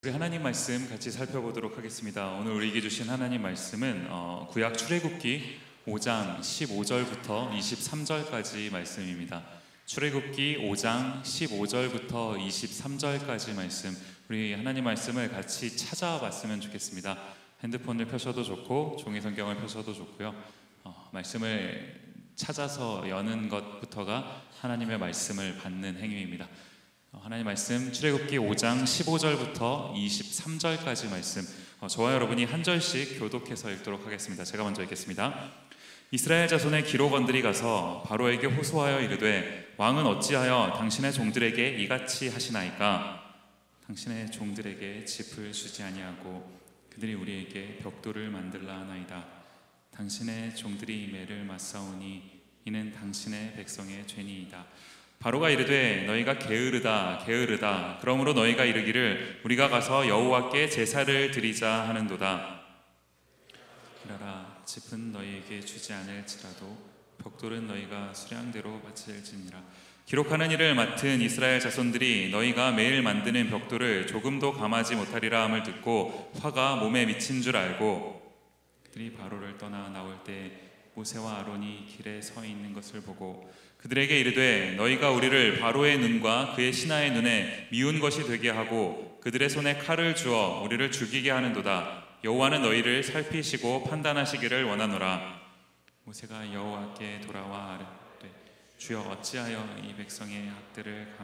우리 하나님 말씀 같이 살펴보도록 하겠습니다. 오늘 우리에게 주신 하나님 말씀은 구약 출애굽기 5장 15절부터 23절까지 말씀입니다. 출애굽기 5장 15절부터 23절까지 말씀, 우리 하나님 말씀을 같이 찾아봤으면 좋겠습니다. 핸드폰을 펴셔도 좋고 종이 성경을 펴셔도 좋고요. 말씀을 찾아서 여는 것부터가 하나님의 말씀을 받는 행위입니다. 하나님 말씀 출애굽기 5장 15절부터 23절까지 말씀, 저와 여러분이 한 절씩 교독해서 읽도록 하겠습니다. 제가 먼저 읽겠습니다. 이스라엘 자손의 기로 건들이 가서 바로에게 호소하여 이르되 왕은 어찌하여 당신의 종들에게 이같이 하시나이까? 당신의 종들에게 짚을 주지 아니하고 그들이 우리에게 벽돌을 만들라 하나이다. 당신의 종들이 이 매를 맞사오니 이는 당신의 백성의 죄니이다. 바로가 이르되 너희가 게으르다 게으르다. 그러므로 너희가 이르기를 우리가 가서 여호와께 제사를 드리자 하는도다. 이라라, 짚은 너희에게 주지 않을지라도 벽돌은 너희가 수량대로 바칠지니라. 기록하는 일을 맡은 이스라엘 자손들이 너희가 매일 만드는 벽돌을 조금도 감하지 못하리라 함을 듣고 화가 몸에 미친 줄 알고 그들이 바로를 떠나 나올 때 모세와 아론이 길에 서 있는 것을 보고 그들에게 이르되 너희가 우리를 바로의 눈과 그의 신하의 눈에 미운 것이 되게 하고 그들의 손에 칼을 주어 우리를 죽이게 하는도다. 여호와는 너희를 살피시고 판단하시기를 원하노라. 모세가 여호와께 돌아와 아뢰되 주여 어찌하여 이 백성의 학대를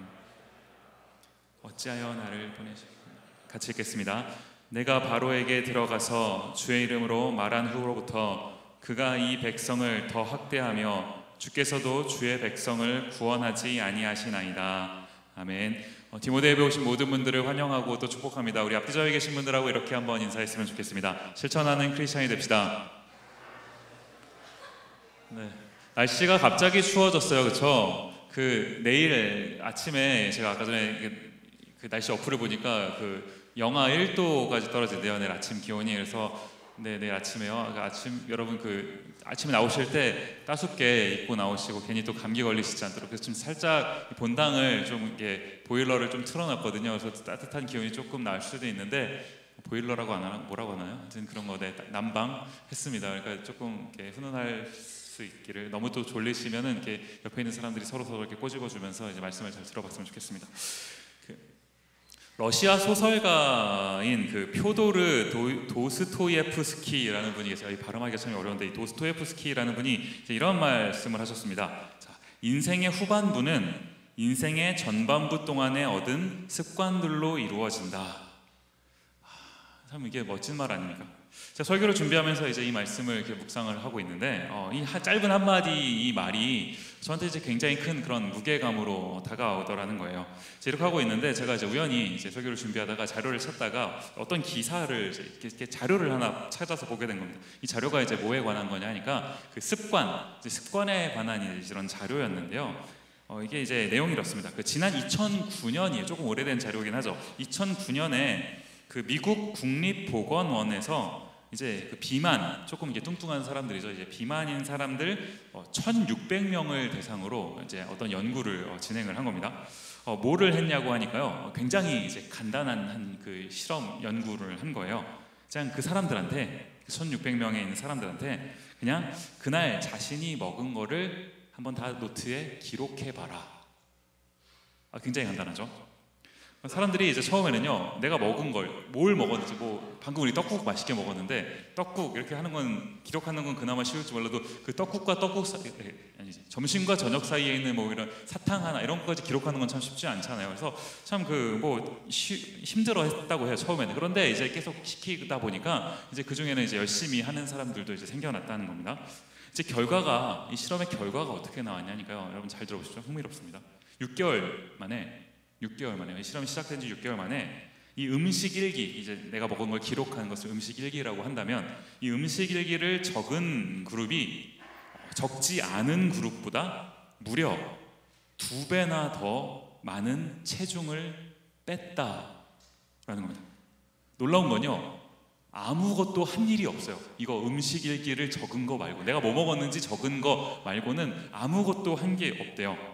어찌하여 나를 보내시겠나. 같이 읽겠습니다. 내가 바로에게 들어가서 주의 이름으로 말한 후로부터 그가 이 백성을 더 학대하며 주께서도 주의 백성을 구원하지 아니하시나이다. 아멘. 디모데에 오신 모든 분들을 환영하고 또 축복합니다. 우리 앞뒤 좌우에 계신 분들하고 이렇게 한번 인사했으면 좋겠습니다. 실천하는 크리스찬이 됩시다. 네. 날씨가 갑자기 추워졌어요, 그렇죠? 내일 아침에 제가 아까 전에 그 날씨 어플을 보니까 영하 1도까지 떨어진대요. 내일 아침 기온이. 그래서 내일 아침에요. 여러분 아침에 나오실 때 따숩게 입고 나오시고 괜히 또 감기 걸리시지 않도록. 그래서 좀 살짝 본당을 좀 이렇게 보일러를 좀 틀어놨거든요. 그래서 따뜻한 기온이 조금 나을 수도 있는데 보일러라고 안 하나 뭐라고 하나요? 아무튼 그런 거 난방 했습니다. 그러니까 조금 이렇게 훈훈할 수 있기를. 너무 또 졸리시면은 이렇게 옆에 있는 사람들이 서로 이렇게 꼬집어주면서 이제 말씀을 잘 들어봤으면 좋겠습니다. 러시아 소설가인 표도르 도스토예프스키라는 분이 계세요. 발음하기가 참 어려운데 이 도스토예프스키라는 분이 이제 이런 말씀을 하셨습니다. 자, 인생의 후반부는 인생의 전반부 동안에 얻은 습관들로 이루어진다. 참 이게 멋진 말 아닙니까? 제가 설교를 준비하면서 이제 이 말씀을 이렇게 묵상을 하고 있는데 이 짧은 한마디 이 말이 저한테 이제 굉장히 큰 그런 무게감으로 다가오더라는 거예요. 이렇게 하고 있는데 제가 이제 우연히 이제 설교를 준비하다가 자료를 찾다가 어떤 기사를 이렇게 자료를 하나 찾아서 보게 된 겁니다. 이 자료가 이제 뭐에 관한 거냐 하니까 습관에 관한 이런 자료였는데요. 이게 이제 내용이 이렇습니다. 지난 2009년이에요. 조금 오래된 자료이긴 하죠. 2009년에 미국 국립보건원에서 이제 비만, 조금 이게 뚱뚱한 사람들이죠. 이제 비만인 사람들 1,600명을 대상으로 이제 어떤 연구를 진행을 한 겁니다. 뭐를 했냐고 하니까요. 굉장히 이제 간단한 실험 연구를 한 거예요. 그냥 그 사람들한테 1,600명에 있는 사람들한테 그냥 그날 자신이 먹은 거를 한번 다 노트에 기록해봐라. 굉장히 간단하죠. 사람들이 이제 처음에는요, 내가 먹은 걸 뭘 먹었는지, 방금 우리 떡국 맛있게 먹었는데 떡국 이렇게 하는 건 기록하는 건 그나마 쉬울지 몰라도 떡국과 떡국 아니지, 점심과 저녁 사이에 있는 이런 사탕 하나 이런 것까지 기록하는 건 참 쉽지 않잖아요. 그래서 참 힘들어했다고 해요, 처음에는. 그런데 이제 계속 시키다 보니까 이제 그 중에는 이제 열심히 하는 사람들도 이제 생겨났다는 겁니다. 이제 이 실험의 결과가 어떻게 나왔냐니까요. 여러분 잘 들어보시죠. 흥미롭습니다. 6개월 만에 실험이 시작된 지 6개월 만에 이 음식 일기, 이제 내가 먹은 걸 기록하는 것을 음식 일기라고 한다면 이 음식 일기를 적은 그룹이 적지 않은 그룹보다 무려 2배나 더 많은 체중을 뺐다라는 겁니다. 놀라운 건요, 아무것도 한 일이 없어요. 이거 음식 일기를 적은 거 말고, 내가 뭐 먹었는지 적은 거 말고는 아무것도 한 게 없대요.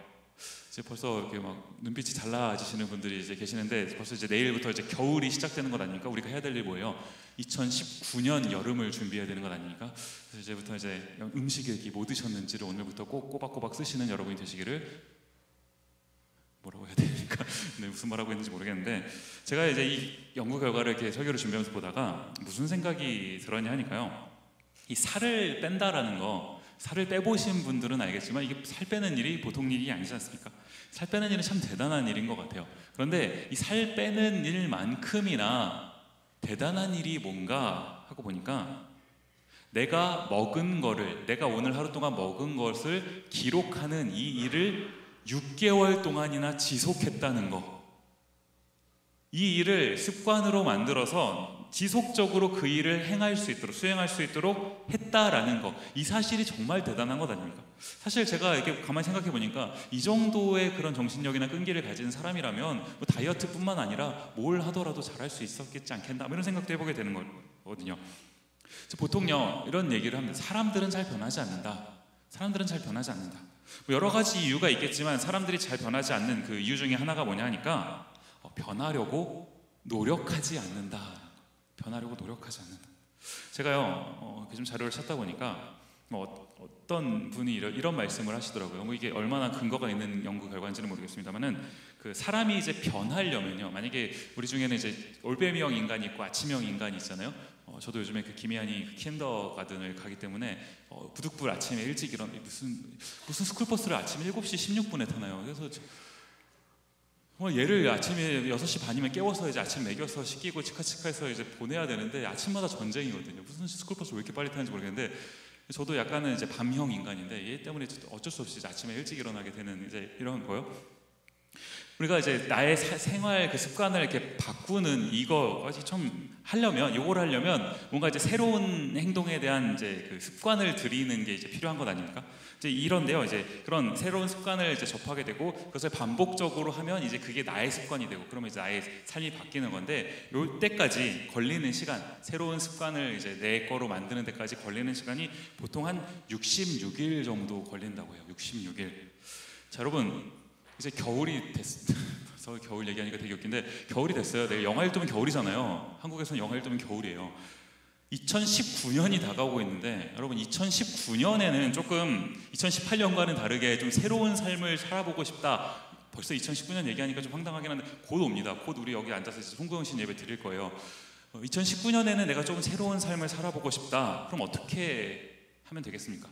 이제 벌써 이렇게 막 눈빛이 달라지시는 분들이 이제 계시는데 벌써 이제 내일부터 이제 겨울이 시작되는 것 아닙니까? 우리가 해야 될 일이 뭐예요? 2019년 여름을 준비해야 되는 것 아닙니까? 그래서 이제부터 이제 음식 얘기 뭐 드셨는지를 오늘부터 꼭 꼬박꼬박 쓰시는 여러분이 되시기를, 뭐라고 해야 됩니까? 네, 무슨 말하고 있는지 모르겠는데, 제가 이제 이 연구 결과를 이렇게 설교를 준비하면서 보다가 무슨 생각이 들었냐 하니까요, 이 살을 뺀다라는 거, 살을 빼보신 분들은 알겠지만 이게 살 빼는 일이 보통 일이 아니지 않습니까? 살 빼는 일은 참 대단한 일인 것 같아요. 그런데 이 살 빼는 일만큼이나 대단한 일이 뭔가 하고 보니까, 내가 먹은 거를, 내가 오늘 하루 동안 먹은 것을 기록하는 이 일을 6개월 동안이나 지속했다는 거, 이 일을 습관으로 만들어서 지속적으로 그 일을 행할 수 있도록, 수행할 수 있도록 했다라는 거, 이 사실이 정말 대단한 것 아닙니까? 사실 제가 이렇게 가만히 생각해 보니까 이 정도의 그런 정신력이나 끈기를 가진 사람이라면 뭐 다이어트뿐만 아니라 뭘 하더라도 잘할 수 있었겠지 않겠나, 이런 생각도 해보게 되는 거거든요. 보통요 이런 얘기를 합니다. 사람들은 잘 변하지 않는다. 사람들은 잘 변하지 않는다. 뭐 여러 가지 이유가 있겠지만 사람들이 잘 변하지 않는 그 이유 중에 하나가 뭐냐 하니까, 변하려고 노력하지 않는다. 변하려고 노력하지 않는다. 제가요 좀 자료를 찾다 보니까 어떤 분이 이런 말씀을 하시더라고요. 뭐 이게 얼마나 근거가 있는 연구 결과인지는 모르겠습니다만은, 그 사람이 이제 변하려면요, 만약에 우리 중에는 이제 올빼미형 인간이 있고 아침형 인간이 있잖아요. 저도 요즘에 그 김희안이 그 킨더가든을 가기 때문에 부득불 아침에 일찍 일어나, 무슨 스쿨버스를 아침 7시 16분에 타나요. 그래서 얘를 아침에 6시 반이면 깨워서 이제 아침 먹여서 씻기고 치카치카해서 이제 보내야 되는데, 아침마다 전쟁이거든요. 무슨 스쿨버스 왜 이렇게 빨리 타는지 모르겠는데, 저도 약간은 이제 밤형 인간인데 얘 때문에 어쩔 수 없이 이제 아침에 일찍 일어나게 되는 이제 이런 거요. 우리가 이제 나의 생활 그 습관을 이렇게 바꾸는 이거까지 좀 하려면, 요걸 하려면 뭔가 이제 새로운 행동에 대한 이제 그 습관을 들이는 게 이제 필요한 것 아닙니까? 이제 이런데요, 이제 그런 새로운 습관을 이제 접하게 되고 그것을 반복적으로 하면 이제 그게 나의 습관이 되고, 그러면 이제 나의 삶이 바뀌는 건데, 요 때까지 걸리는 시간, 새로운 습관을 이제 내 거로 만드는 데까지 걸리는 시간이 보통 한 66일 정도 걸린다고 해요. 66일. 자, 여러분, 이제 겨울이 됐어요. 겨울 얘기하니까 되게 웃긴데, 겨울이 됐어요. 내가 영하일 도면 겨울이잖아요. 한국에서는 영하일 도면 겨울이에요. 2019년이 다가오고 있는데, 여러분 2019년에는 조금 2018년과는 다르게 좀 새로운 삶을 살아보고 싶다. 벌써 2019년 얘기하니까 좀 황당하긴 한데 곧 옵니다. 곧 우리 여기 앉아서 송구영신 예배 드릴 거예요. 2019년에는 내가 조금 새로운 삶을 살아보고 싶다. 그럼 어떻게 하면 되겠습니까?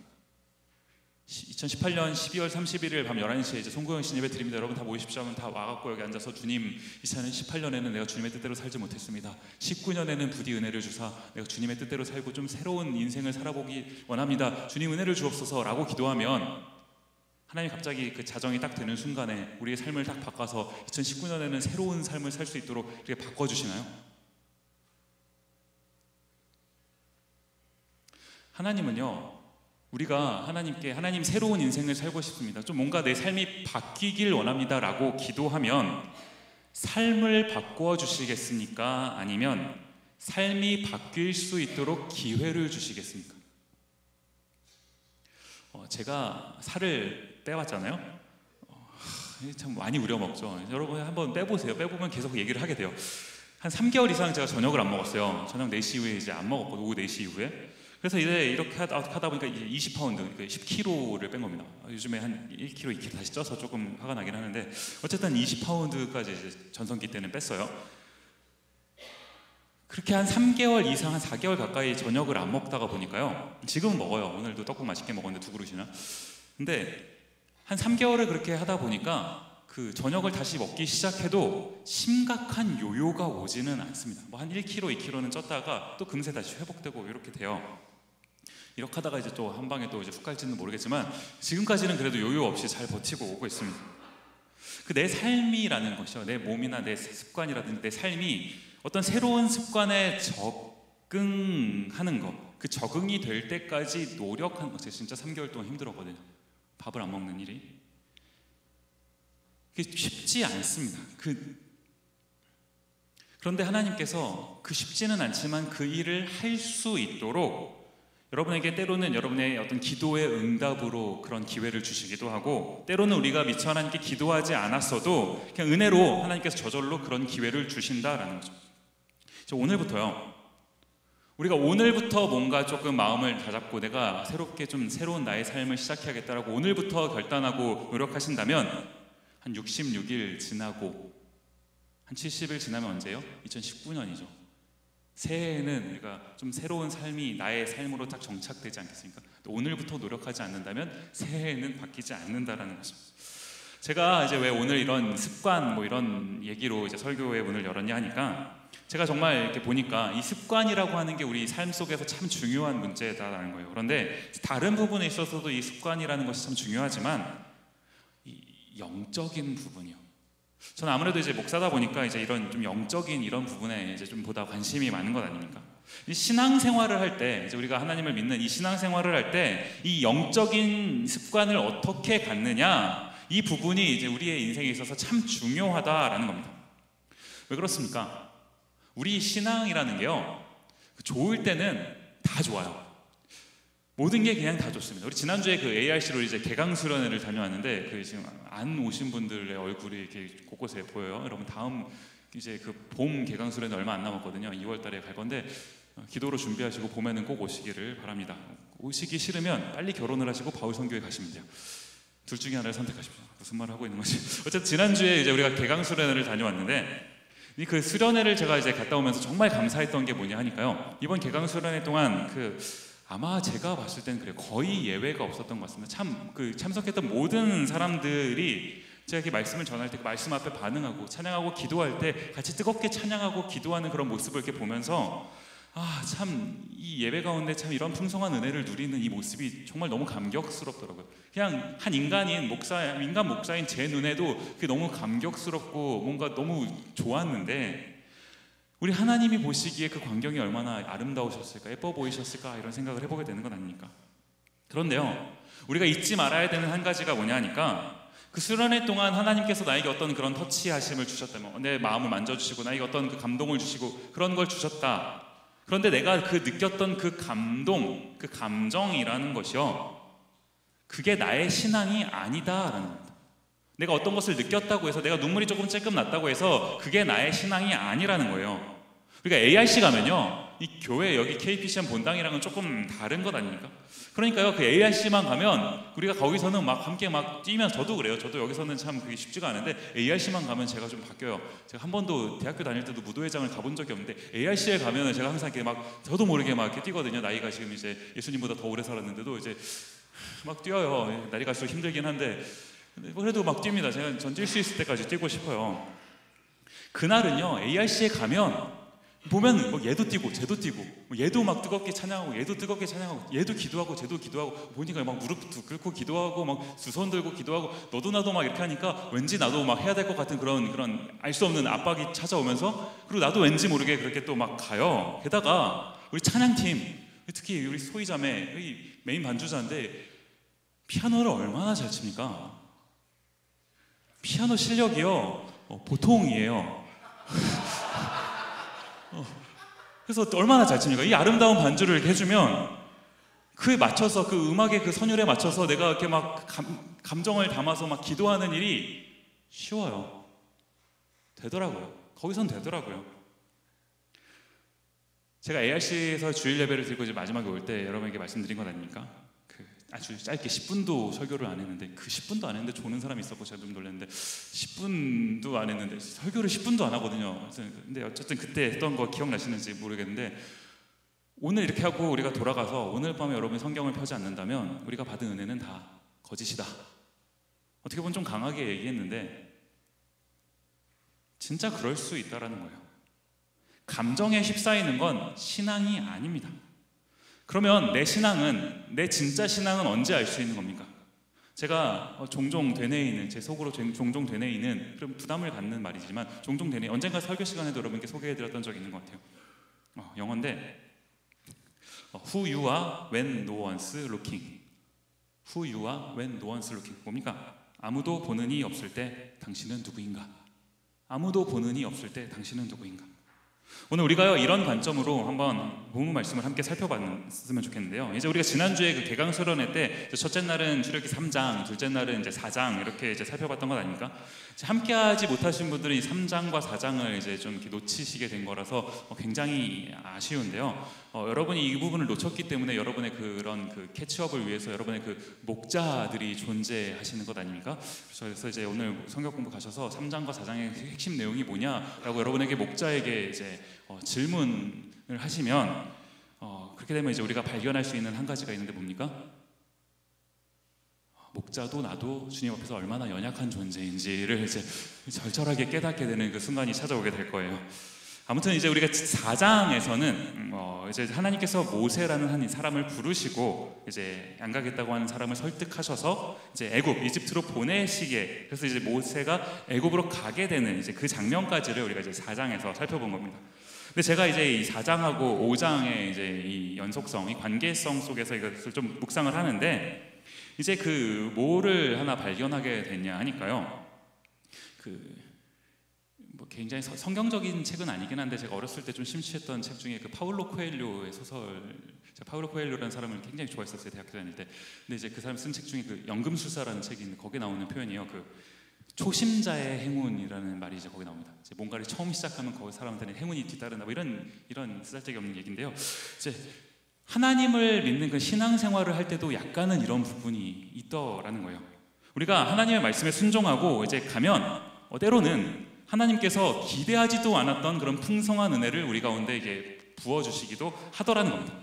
2018년 12월 31일 밤 11시에 이제 송구영신 예배 드립니다. 여러분 다 모이십시오 하면 다 와갖고 여기 앉아서, 주님, 2018년에는 내가 주님의 뜻대로 살지 못했습니다. 19년에는 부디 은혜를 주사 내가 주님의 뜻대로 살고 좀 새로운 인생을 살아보기 원합니다. 주님 은혜를 주옵소서 라고 기도하면, 하나님이 갑자기 그 자정이 딱 되는 순간에 우리의 삶을 딱 바꿔서 2019년에는 새로운 삶을 살 수 있도록 이렇게 바꿔주시나요? 하나님은요, 우리가 하나님께, 하나님 새로운 인생을 살고 싶습니다, 좀 뭔가 내 삶이 바뀌길 원합니다 라고 기도하면 삶을 바꾸어 주시겠습니까? 아니면 삶이 바뀔 수 있도록 기회를 주시겠습니까? 제가 살을 빼왔잖아요. 참 많이 우려먹죠. 여러분 한번 빼보세요. 빼보면 계속 얘기를 하게 돼요. 한 3개월 이상 제가 저녁을 안 먹었어요. 저녁 4시 이후에 이제 안 먹었거든요. 오후 4시 이후에. 그래서 이제 이렇게 하다 보니까 이제 20파운드, 10kg를 뺀 겁니다. 요즘에 한 1kg, 2kg 다시 쪄서 조금 화가 나긴 하는데, 어쨌든 20파운드까지 이제 전성기 때는 뺐어요. 그렇게 한 3개월 이상, 한 4개월 가까이 저녁을 안 먹다가 보니까요, 지금은 먹어요. 오늘도 떡국 맛있게 먹었는데 2그릇이나. 근데 한 3개월을 그렇게 하다 보니까 그 저녁을 다시 먹기 시작해도 심각한 요요가 오지는 않습니다. 뭐 한 1kg, 2kg는 쪘다가 또 금세 다시 회복되고 이렇게 돼요. 이렇게 하다가 이제 또 한 방에 또 이제 훅 갈지는 모르겠지만, 지금까지는 그래도 요요 없이 잘 버티고 오고 있습니다. 그 내 삶이라는 것이요, 내 몸이나 내 습관이라든지 내 삶이 어떤 새로운 습관에 적응하는 것, 그 적응이 될 때까지 노력하는 것, 제가 진짜 3개월 동안 힘들었거든요. 밥을 안 먹는 일이. 그게 쉽지 않습니다. 그런데 하나님께서 그 쉽지는 않지만 그 일을 할 수 있도록 여러분에게 때로는 여러분의 어떤 기도의 응답으로 그런 기회를 주시기도 하고, 때로는 우리가 미처 하나님께 기도하지 않았어도 그냥 은혜로 하나님께서 저절로 그런 기회를 주신다라는 거죠. 오늘부터요, 우리가 오늘부터 뭔가 조금 마음을 다잡고 내가 새롭게 좀 새로운 나의 삶을 시작해야겠다라고 오늘부터 결단하고 노력하신다면 한 66일 지나고 한 70일 지나면 언제요? 2019년이죠. 새해에는 우리가 좀 새로운 삶이 나의 삶으로 딱 정착되지 않겠습니까? 또 오늘부터 노력하지 않는다면 새해에는 바뀌지 않는다라는 거죠. 제가 이제 왜 오늘 이런 습관 뭐 이런 얘기로 이제 설교회 문을 열었냐 하니까, 제가 정말 이렇게 보니까 이 습관이라고 하는 게 우리 삶 속에서 참 중요한 문제다라는 거예요. 그런데 다른 부분에 있어서도 이 습관이라는 것이 참 중요하지만 이 영적인 부분이요. 저는 아무래도 이제 목사다 보니까 이제 이런 좀 영적인 이런 부분에 이제 좀 보다 관심이 많은 것 아닙니까? 이 신앙생활을 할 때, 이제 우리가 하나님을 믿는 이 신앙생활을 할 때 이 영적인 습관을 어떻게 갖느냐, 이 부분이 이제 우리의 인생에 있어서 참 중요하다라는 겁니다. 왜 그렇습니까? 우리 신앙이라는 게요, 좋을 때는 다 좋아요. 모든 게 그냥 다 좋습니다. 우리 지난주에 그 ARC로 이제 개강수련회를 다녀왔는데, 그 지금 안 오신 분들의 얼굴이 이렇게 곳곳에 보여요. 여러분 다음 이제 그 봄 개강수련회 얼마 안 남았거든요. 2월달에 갈 건데 기도로 준비하시고 봄에는 꼭 오시기를 바랍니다. 오시기 싫으면 빨리 결혼을 하시고 바울선교회 가시면 돼요. 둘 중에 하나를 선택하십시오. 무슨 말을 하고 있는 거지? 어쨌든 지난주에 이제 우리가 개강수련회를 다녀왔는데, 그 수련회를 제가 이제 갔다 오면서 정말 감사했던 게 뭐냐 하니까요, 이번 개강수련회 동안 아마 제가 봤을 때는 그래요, 거의 예외가 없었던 것 같습니다. 참 참석했던 모든 사람들이 제가 이렇게 말씀을 전할 때 그 말씀 앞에 반응하고 찬양하고 기도할 때 같이 뜨겁게 찬양하고 기도하는 그런 모습을 이렇게 보면서, 참 이 예배 가운데 참 이런 풍성한 은혜를 누리는 이 모습이 정말 너무 감격스럽더라고요. 그냥 한 인간 목사인 제 눈에도 그게 너무 감격스럽고 뭔가 너무 좋았는데, 우리 하나님이 보시기에 그 광경이 얼마나 아름다우셨을까, 예뻐 보이셨을까, 이런 생각을 해보게 되는 건 아닙니까? 그런데요, 우리가 잊지 말아야 되는 한 가지가 뭐냐 하니까, 그 수련회 동안 하나님께서 나에게 어떤 그런 터치하심을 주셨다면, 내 마음을 만져주시고 나에게 어떤 그 감동을 주시고 그런 걸 주셨다. 그런데 내가 느꼈던 그 감동, 그 감정이라는 것이요, 그게 나의 신앙이 아니다라는 겁니다. 내가 어떤 것을 느꼈다고 해서, 내가 눈물이 조금 났다고 해서 그게 나의 신앙이 아니라는 거예요. 우리가 ARC 가면요, 이 교회 여기 KPCM 본당이랑은 조금 다른 것 아닙니까? 그러니까요, 그 ARC만 가면 우리가 거기서는 막 함께 막 뛰면, 저도 그래요. 저도 여기서는 참 그게 쉽지가 않은데 ARC만 가면 제가 좀 바뀌어요. 제가 한 번도 대학교 다닐 때도 무도회장을 가본 적이 없는데 ARC에 가면은 제가 항상 이렇게 막 저도 모르게 막 이렇게 뛰거든요. 나이가 지금 이제 예수님보다 더 오래 살았는데도 이제 막 뛰어요. 날이 갈수록 힘들긴 한데 그래도 막 뜁니다. 전 뛸 수 있을 때까지 뛰고 싶어요. 그날은요, ARC에 가면 보면 뭐 얘도 뛰고 쟤도 뛰고, 얘도 막 뜨겁게 찬양하고 얘도 뜨겁게 찬양하고, 얘도 기도하고 쟤도 기도하고, 보니까 막 무릎 꿇고 기도하고 막 두 손 들고 기도하고, 너도 나도 막 이렇게 하니까 왠지 나도 막 해야 될 것 같은 그런 알 수 없는 압박이 찾아오면서, 그리고 나도 왠지 모르게 그렇게 또 막 가요. 게다가 우리 찬양팀, 특히 우리 소희자매 메인 반주자인데 피아노를 얼마나 잘 칩니까? 피아노 실력이요, 보통이에요. 그래서 얼마나 잘 칩니까? 이 아름다운 반주를 이렇게 해주면 그에 맞춰서, 그 음악의 그 선율에 맞춰서 내가 이렇게 막 감정을 담아서 막 기도하는 일이 쉬워요. 되더라고요. 거기선 되더라고요. 제가 ARC에서 주일 예배를 드리고 이제 마지막에 올 때 여러분에게 말씀드린 것 아닙니까? 아주 짧게 10분도 설교를 안 했는데, 그 10분도 안 했는데 조는 사람이 있었고 제가 좀 놀랐는데, 10분도 안 했는데 설교를 10분도 안 하거든요. 근데 어쨌든 그때 했던 거 기억나시는지 모르겠는데, 오늘 이렇게 하고 우리가 돌아가서 오늘 밤에 여러분이 성경을 펴지 않는다면 우리가 받은 은혜는 다 거짓이다. 어떻게 보면 좀 강하게 얘기했는데 진짜 그럴 수 있다라는 거예요. 감정에 휩싸이는 건 신앙이 아닙니다. 그러면 내 진짜 신앙은 언제 알 수 있는 겁니까? 제가 종종 되뇌이는, 제 속으로 종종 되뇌이는, 그럼 부담을 갖는 말이지만 종종 되뇌이는, 언젠가 설교 시간에도 여러분께 소개해드렸던 적이 있는 것 같아요. 영어인데 Who you are when no one's looking. Who you are when no one's looking. 뭡니까? 아무도 보는 이 없을 때 당신은 누구인가? 아무도 보는 이 없을 때 당신은 누구인가? 오늘 우리가요 이런 관점으로 한번 본문 말씀을 함께 살펴봤으면 좋겠는데요. 이제 우리가 지난주에 그 개강수련회 때 첫째 날은 출애굽기 3장, 둘째 날은 이제 4장 이렇게 이제 살펴봤던 것 아닙니까? 함께하지 못하신 분들은 이 3장과 4장을 이제 좀 이렇게 놓치시게 된 거라서 굉장히 아쉬운데요. 여러분이 이 부분을 놓쳤기 때문에 여러분의 그런 그 캐치업을 위해서 여러분의 그 목자들이 존재하시는 것 아닙니까? 그래서 이제 오늘 성경 공부 가셔서 3장과 4장의 핵심 내용이 뭐냐라고 여러분에게 목자에게 이제 질문을 하시면 그렇게 되면 이제 우리가 발견할 수 있는 한 가지가 있는데 뭡니까? 목자도 나도 주님 앞에서 얼마나 연약한 존재인지를 이제 절절하게 깨닫게 되는 그 순간이 찾아오게 될 거예요. 아무튼 이제 우리가 4장에서는 이제 하나님께서 모세라는 한 사람을 부르시고 이제 안 가겠다고 하는 사람을 설득하셔서 이제 애굽 이집트로 보내시게, 그래서 이제 모세가 애굽으로 가게 되는 이제 그 장면까지를 우리가 이제 4장에서 살펴본 겁니다. 근데 제가 이제 이 4장하고 5장의 이제 이 연속성, 이 관계성 속에서 이것을 좀 묵상을 하는데, 이제 그 뭐를 하나 발견하게 됐냐 하니까요. 뭐 굉장히 성경적인 책은 아니긴 한데 제가 어렸을 때 좀 심취했던 책 중에 그 파울로 코엘료의 소설, 제가 파울로 코엘료라는 사람을 굉장히 좋아했었어요, 대학교 다닐 때. 근데 이제 그 사람 쓴 책 중에 그 연금술사라는 책이 있는데 거기에 나오는 표현이요, 그 초심자의 행운이라는 말이 이제 거기 나옵니다. 이제 뭔가를 처음 시작하면 그 사람한테는 행운이 뒤따른다, 뭐 이런 쓰잘데기 없는 얘기인데요. 이제 하나님을 믿는 그 신앙생활을 할 때도 약간은 이런 부분이 있더라는 거예요. 우리가 하나님의 말씀에 순종하고 이제 가면 때로는 하나님께서 기대하지도 않았던 그런 풍성한 은혜를 우리 가운데 이게 부어주시기도 하더라는 겁니다.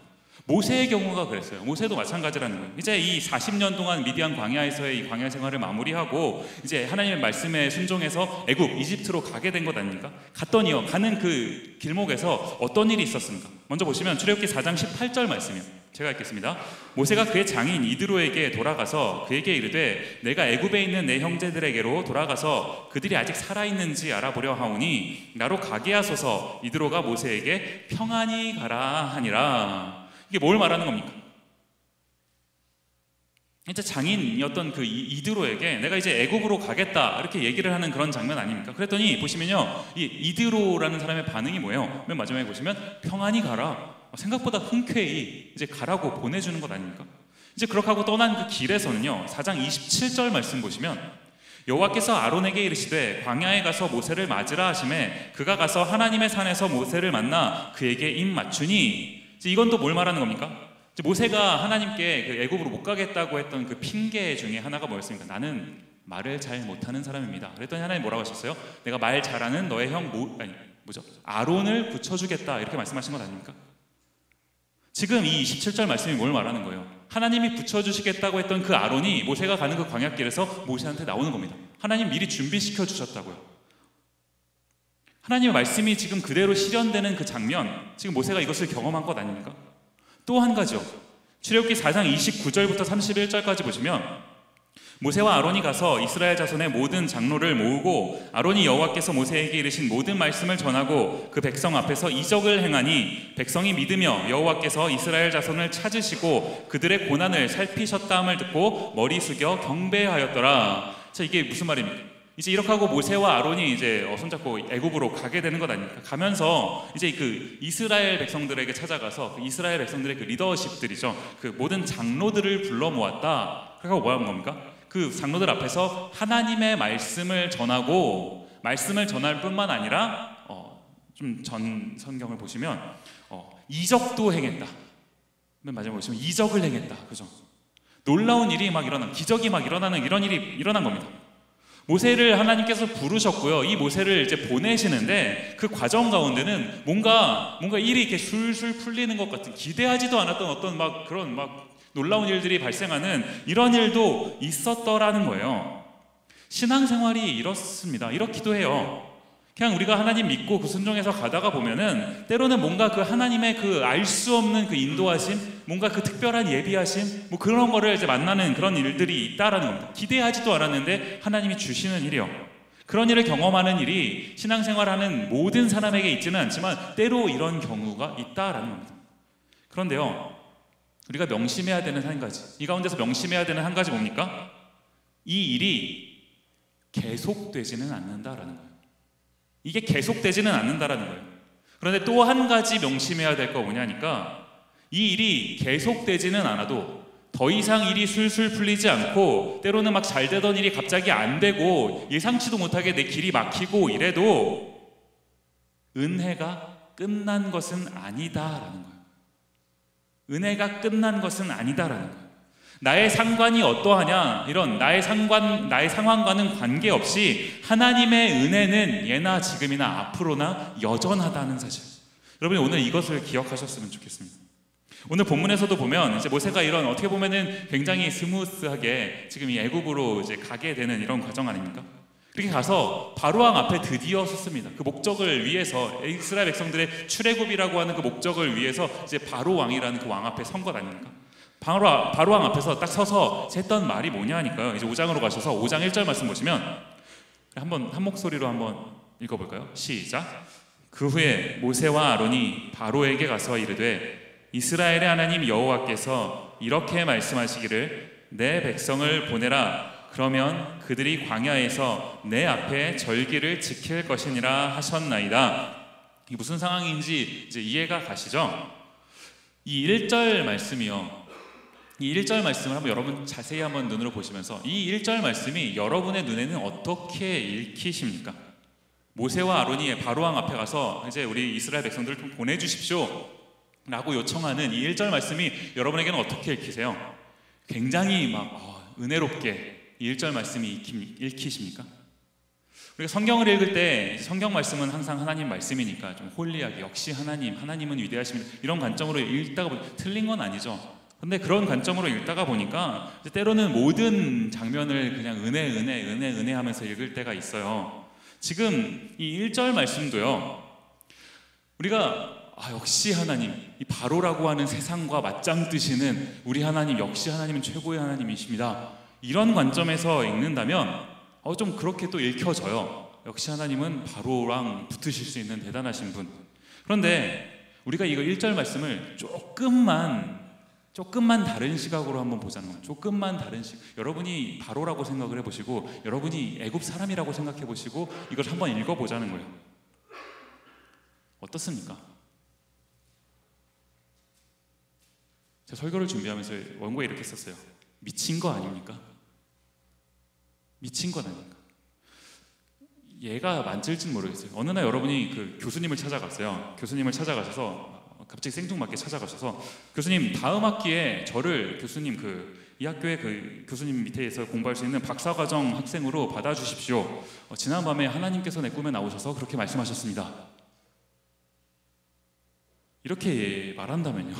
모세의 경우가 그랬어요. 모세도 마찬가지라는 거예요. 이제 이 40년 동안 미디안 광야에서의 이 광야 생활을 마무리하고 이제 하나님의 말씀에 순종해서 애굽, 이집트로 가게 된 것 아닙니까? 갔더니요, 가는 그 길목에서 어떤 일이 있었습니까? 먼저 보시면 출애굽기 4장 18절 말씀이요. 제가 읽겠습니다. 모세가 그의 장인 이드로에게 돌아가서 그에게 이르되 내가 애굽에 있는 내 형제들에게로 돌아가서 그들이 아직 살아있는지 알아보려 하오니 나로 가게 하소서. 이드로가 모세에게 평안히 가라 하니라. 이게 뭘 말하는 겁니까? 이제 장인이었던 그 이드로에게 내가 이제 애굽으로 가겠다 이렇게 얘기를 하는 그런 장면 아닙니까? 그랬더니 보시면요, 이 이드로라는 사람의 반응이 뭐예요? 맨 마지막에 보시면 평안히 가라. 생각보다 흔쾌히 이제 가라고 보내주는 것 아닙니까? 이제 그렇게 하고 떠난 그 길에서는요, 4장 27절 말씀 보시면 여호와께서 아론에게 이르시되 광야에 가서 모세를 맞으라 하시매 그가 가서 하나님의 산에서 모세를 만나 그에게 입 맞추니. 이건 또 뭘 말하는 겁니까? 모세가 하나님께 그 애굽으로 못 가겠다고 했던 그 핑계 중에 하나가 뭐였습니까? 나는 말을 잘 못하는 사람입니다. 그랬더니 하나님 뭐라고 하셨어요? 내가 말 잘하는 너의 형 아론을 붙여주겠다 이렇게 말씀하신 것 아닙니까? 지금 이 27절 말씀이 뭘 말하는 거예요? 하나님이 붙여주시겠다고 했던 그 아론이 모세가 가는 그 광야길에서 모세한테 나오는 겁니다. 하나님 미리 준비시켜 주셨다고요. 하나님의 말씀이 지금 그대로 실현되는 그 장면, 지금 모세가 이것을 경험한 것 아닙니까? 또 한 가지요. 출애굽기 4장 29절부터 31절까지 보시면 모세와 아론이 가서 이스라엘 자손의 모든 장로를 모으고 아론이 여호와께서 모세에게 이르신 모든 말씀을 전하고 그 백성 앞에서 이적을 행하니 백성이 믿으며 여호와께서 이스라엘 자손을 찾으시고 그들의 고난을 살피셨다함을 듣고 머리 숙여 경배하였더라. 자, 이게 무슨 말입니까? 이제 이렇게 하고 모세와 아론이 이제 손잡고 애굽으로 가게 되는 것 아닙니까? 가면서 이제 그 이스라엘 백성들에게 찾아가서 그 이스라엘 백성들의 그 리더십들이죠, 그 모든 장로들을 불러 모았다. 그러니까 뭐 하는 겁니까? 그 장로들 앞에서 하나님의 말씀을 전하고, 말씀을 전할 뿐만 아니라 좀 전 성경을 보시면 이적도 행했다. 맨 마지막에 보시면 이적을 행했다. 그죠? 놀라운 일이 막 일어나는, 기적이 막 일어나는 이런 일이 일어난 겁니다. 모세를 하나님께서 부르셨고요. 이 모세를 이제 보내시는데 그 과정 가운데는 뭔가 일이 이렇게 술술 풀리는 것 같은, 기대하지도 않았던 어떤 막 그런 막 놀라운 일들이 발생하는 이런 일도 있었더라는 거예요. 신앙생활이 이렇습니다. 이렇기도 해요. 그냥 우리가 하나님 믿고 그 순종해서 가다가 보면은 때로는 뭔가 그 하나님의 그 알 수 없는 그 인도하심, 뭔가 그 특별한 예비하심, 뭐 그런 거를 이제 만나는 그런 일들이 있다라는 겁니다. 기대하지도 않았는데 하나님이 주시는 일이요. 그런 일을 경험하는 일이 신앙생활하는 모든 사람에게 있지는 않지만 때로 이런 경우가 있다라는 겁니다. 그런데요, 우리가 명심해야 되는 한 가지, 이 가운데서 명심해야 되는 한 가지 뭡니까? 이 일이 계속되지는 않는다라는 거예요. 이게 계속되지는 않는다라는 거예요. 그런데 또 한 가지 명심해야 될 거 뭐냐니까 이 일이 계속되지는 않아도 더 이상 일이 술술 풀리지 않고 때로는 막 잘 되던 일이 갑자기 안 되고 예상치도 못하게 내 길이 막히고 이래도 은혜가 끝난 것은 아니다라는 거예요. 은혜가 끝난 것은 아니다라는 거예요. 나의 상관이 어떠하냐 이런 나의 상황과는 관계없이 하나님의 은혜는 예나 지금이나 앞으로나 여전하다는 사실. 여러분이 오늘 이것을 기억하셨으면 좋겠습니다. 오늘 본문에서도 보면 이제 모세가 이런 어떻게 보면은 굉장히 스무스하게 지금 이 애굽으로 이제 가게 되는 이런 과정 아닙니까? 그렇게 가서 바로왕 앞에 드디어 섰습니다. 그 목적을 위해서 이스라엘 백성들의 출애굽이라고 하는 그 목적을 위해서 이제 바로왕이라는 그 왕 앞에 선 것 아닙니까? 바로왕 앞에서 딱 서서 했던 말이 뭐냐 하니까요. 이제 5장으로 가셔서 5장 1절 말씀 보시면 한번 한 목소리로 한번 읽어볼까요? 시작. 그 후에 모세와 아론이 바로에게 가서 이르되 이스라엘의 하나님 여호와께서 이렇게 말씀하시기를 내 백성을 보내라. 그러면 그들이 광야에서 내 앞에 절기를 지킬 것이니라 하셨나이다. 이게 무슨 상황인지 이제 이해가 가시죠? 이 1절 말씀이요. 이 1절 말씀을 한번 여러분 자세히 한번 눈으로 보시면서 이 1절 말씀이 여러분의 눈에는 어떻게 읽히십니까? 모세와 아론이 바로왕 앞에 가서 이제 우리 이스라엘 백성들을 좀 보내주십시오 라고 요청하는 이 1절 말씀이 여러분에게는 어떻게 읽히세요? 굉장히 막 은혜롭게 이 1절 말씀이 읽히십니까? 우리가 성경을 읽을 때 성경 말씀은 항상 하나님 말씀이니까 좀 홀리하게 역시 하나님은 위대하십니다 이런 관점으로 읽다가 보면 틀린 건 아니죠. 근데 그런 관점으로 읽다가 보니까 때로는 모든 장면을 그냥 은혜 하면서 읽을 때가 있어요. 지금 이 1절 말씀도요. 우리가 역시 하나님, 이 바로라고 하는 세상과 맞짱 뜨시는 우리 하나님, 역시 하나님은 최고의 하나님이십니다. 이런 관점에서 읽는다면 좀 그렇게 또 읽혀져요. 역시 하나님은 바로랑 붙으실 수 있는 대단하신 분. 그런데 우리가 이거 1절 말씀을 조금만 다른 시각으로 한번 보자는 거예요. 조금만 다른 시각. 여러분이 바로라고 생각을 해보시고 여러분이 애굽 사람이라고 생각해 보시고 이걸 한번 읽어보자는 거예요. 어떻습니까? 제가 설교를 준비하면서 원고에 이렇게 썼어요. 미친 거 아닙니까? 미친 건 아닙니까? 얘가 만질지는 모르겠어요. 어느 날 여러분이 그 교수님을 찾아갔어요. 교수님을 찾아가셔서 갑자기 생뚱맞게 찾아가셔서 교수님 다음 학기에 저를 교수님 이 학교에 그 교수님 밑에서 공부할 수 있는 박사과정 학생으로 받아주십시오. 지난밤에 하나님께서 내 꿈에 나오셔서 그렇게 말씀하셨습니다. 이렇게 말한다면요.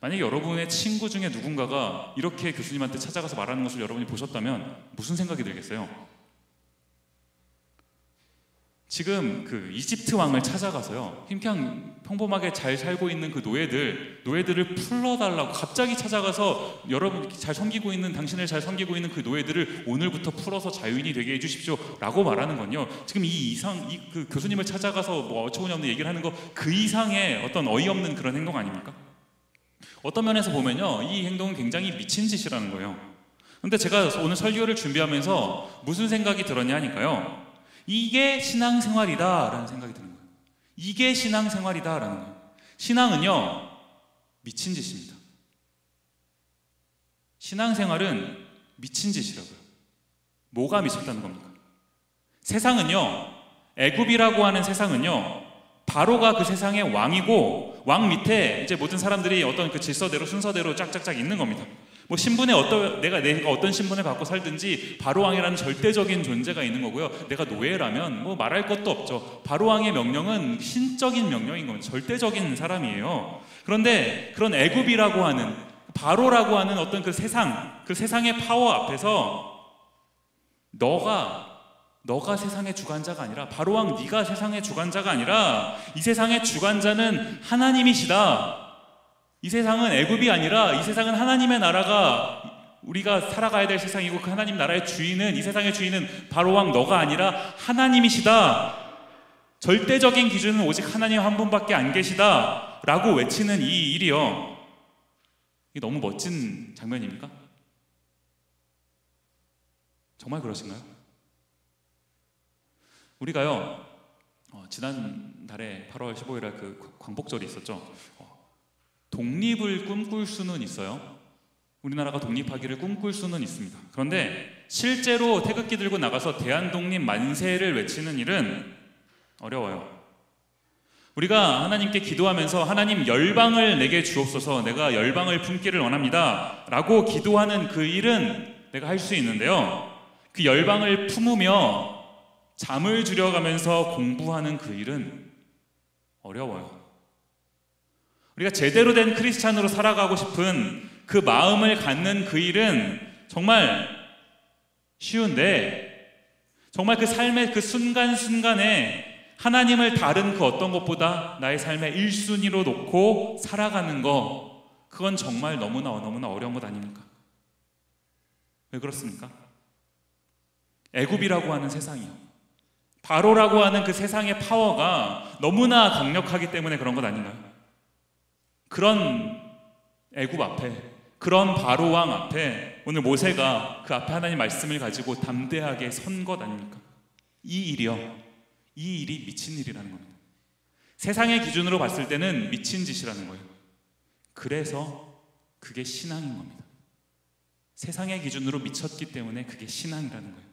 만약에 여러분의 친구 중에 누군가가 이렇게 교수님한테 찾아가서 말하는 것을 여러분이 보셨다면 무슨 생각이 들겠어요? 지금 그 이집트 왕을 찾아가서요. 그냥 평범하게 잘 살고 있는 그 노예들을 풀어달라고 갑자기 찾아가서 여러분 잘 섬기고 있는 당신을 잘 섬기고 있는 그 노예들을 오늘부터 풀어서 자유인이 되게 해주십시오라고 말하는 건요. 지금 그 교수님을 찾아가서 뭐 어처구니없는 얘기를 하는 거 그 이상의 어떤 어이없는 그런 행동 아닙니까? 어떤 면에서 보면요, 이 행동은 굉장히 미친 짓이라는 거예요. 근데 제가 오늘 설교를 준비하면서 무슨 생각이 들었냐 하니까요. 이게 신앙생활이다라는 생각이 드는 거예요. 이게 신앙생활이다라는 거예요. 신앙은요, 미친 짓입니다. 신앙생활은 미친 짓이라고요. 뭐가 미쳤다는 겁니까? 세상은요, 애굽이라고 하는 세상은요, 바로가 그 세상의 왕이고 왕 밑에 이제 모든 사람들이 어떤 그 질서대로 순서대로 짝짝짝 있는 겁니다. 뭐 신분에 내가 어떤 신분을 갖고 살든지 바로왕이라는 절대적인 존재가 있는 거고요. 내가 노예라면 뭐 말할 것도 없죠. 바로왕의 명령은 신적인 명령인 겁니다. 절대적인 사람이에요. 그런데 그런 애굽이라고 하는 바로라고 하는 어떤 그 세상의 파워 앞에서 너가 세상의 주관자가 아니라 바로왕 네가 세상의 주관자가 아니라 이 세상의 주관자는 하나님이시다. 이 세상은 애굽이 아니라 이 세상은 하나님의 나라가 우리가 살아가야 될 세상이고 그 하나님 나라의 주인은 이 세상의 주인은 바로왕 너가 아니라 하나님이시다. 절대적인 기준은 오직 하나님 한 분밖에 안 계시다 라고 외치는 이 일이요. 이게 너무 멋진 장면입니까? 정말 그러신가요? 우리가요 지난달에 8월 15일에 그 광복절이 있었죠. 독립을 꿈꿀 수는 있어요. 우리나라가 독립하기를 꿈꿀 수는 있습니다. 그런데 실제로 태극기 들고 나가서 대한독립 만세를 외치는 일은 어려워요. 우리가 하나님께 기도하면서 하나님 열방을 내게 주옵소서, 내가 열방을 품기를 원합니다 라고 기도하는 그 일은 내가 할 수 있는데요, 그 열방을 품으며 잠을 줄여가면서 공부하는 그 일은 어려워요. 우리가 제대로 된 크리스찬으로 살아가고 싶은 그 마음을 갖는 그 일은 정말 쉬운데, 정말 그 삶의 그 순간순간에 하나님을 다른 그 어떤 것보다 나의 삶의 1순위로 놓고 살아가는 거, 그건 정말 너무나 어려운 것 아닙니까? 왜 그렇습니까? 애굽이라고 하는 세상이요, 바로라고 하는 그 세상의 파워가 너무나 강력하기 때문에 그런 것 아닌가요? 그런 애굽 앞에, 그런 바로 왕 앞에 오늘 모세가 그 앞에 하나님 말씀을 가지고 담대하게 선 것 아닙니까? 이 일이요, 이 일이 미친 일이라는 겁니다. 세상의 기준으로 봤을 때는 미친 짓이라는 거예요. 그래서 그게 신앙인 겁니다. 세상의 기준으로 미쳤기 때문에 그게 신앙이라는 거예요.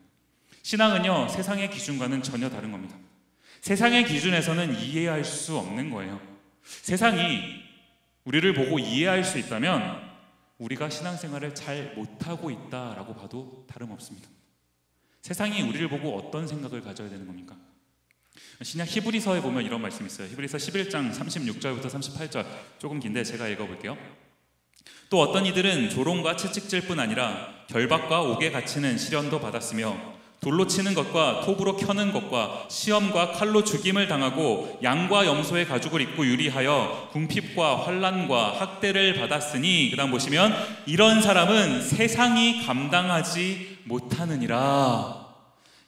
신앙은요, 세상의 기준과는 전혀 다른 겁니다. 세상의 기준에서는 이해할 수 없는 거예요. 세상이 우리를 보고 이해할 수 있다면 우리가 신앙생활을 잘 못하고 있다라고 봐도 다름없습니다. 세상이 우리를 보고 어떤 생각을 가져야 되는 겁니까? 신약 히브리서에 보면 이런 말씀이 있어요. 히브리서 11장 36절부터 38절, 조금 긴데 제가 읽어볼게요. 또 어떤 이들은 조롱과 채찍질 뿐 아니라 결박과 옥에 갇히는 시련도 받았으며 돌로 치는 것과 톱으로 켜는 것과 시험과 칼로 죽임을 당하고 양과 염소의 가죽을 입고 유리하여 궁핍과 환난과 학대를 받았으니, 그 다음 보시면 이런 사람은 세상이 감당하지 못하느니라.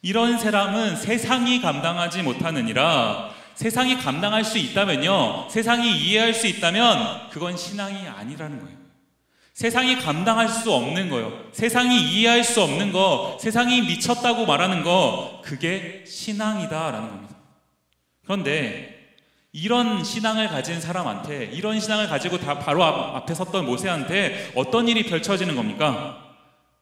이런 사람은 세상이 감당하지 못하느니라. 세상이 감당할 수 있다면요, 세상이 이해할 수 있다면 그건 신앙이 아니라는 거예요. 세상이 감당할 수 없는 거예요. 세상이 이해할 수 없는 거, 세상이 미쳤다고 말하는 거, 그게 신앙이다라는 겁니다. 그런데 이런 신앙을 가진 사람한테, 이런 신앙을 가지고 다 바로 앞에 섰던 모세한테 어떤 일이 펼쳐지는 겁니까?